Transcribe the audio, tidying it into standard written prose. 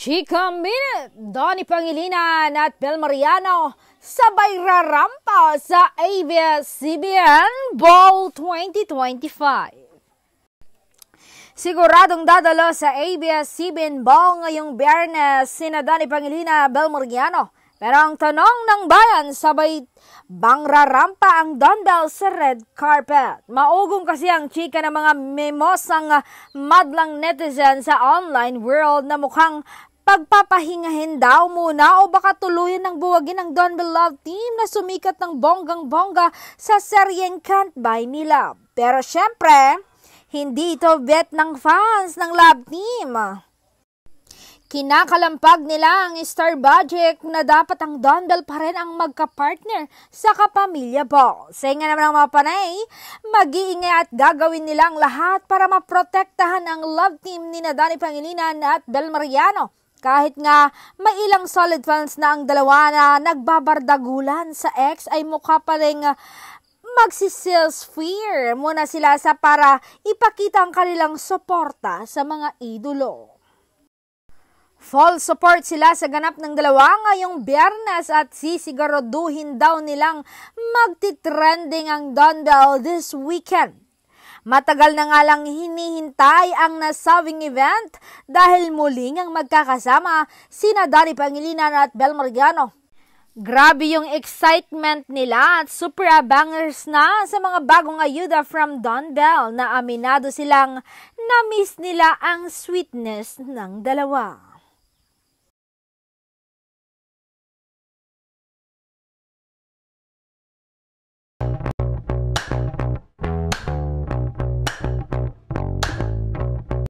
Chika Minute, Donnie Pangilinan at Bel Mariano sabay rarampa sa ABS-CBN Bowl 2025. Siguradong dadalo sa ABS-CBN Bowl ngayong Biyernes sina Donnie Pangilinan at Bel Mariano. Pero ang tanong ng bayan, sabay bang rarampa ang dumbbell sa red carpet? Maugong kasi ang chika ng mga memosang madlang netizen sa online world na mukhang pagpapahingahin daw muna o baka tuluyan ng buwagin ang dumbbell love team na sumikat ng bonggang-bongga sa seryeng Can't Buy Me Love. Pero syempre, hindi ito bet ng fans ng love team. Kinakalampag nila ang star budget na dapat ang dumbbell pa rin ang magka-partner sa kapamilya ball. Sa nga naman ang mga panay, mag-iingay at gagawin nilang lahat para maprotektahan ang love team ni Donnie Pangilinan at Bel Mariano. Kahit nga may ilang solid fans na ang dalawa na nagbabardagulan sa ex ay mukha pa rin magsisales fear muna sila sa para ipakita ang kanilang suporta sa mga idolo. Full support sila sa ganap ng dalawa ngayong Biyernes at sisiguraduhin daw nilang magtitrending ang dumbbell this weekend. Matagal na nga lang hinihintay ang nasabing event dahil muling ang magkakasama sina Donnie Pangilinan at Bel Mariano. Grabe yung excitement nila at super abangers na sa mga bagong ayuda from dumbbell na aminado silang na-miss nila ang sweetness ng dalawa.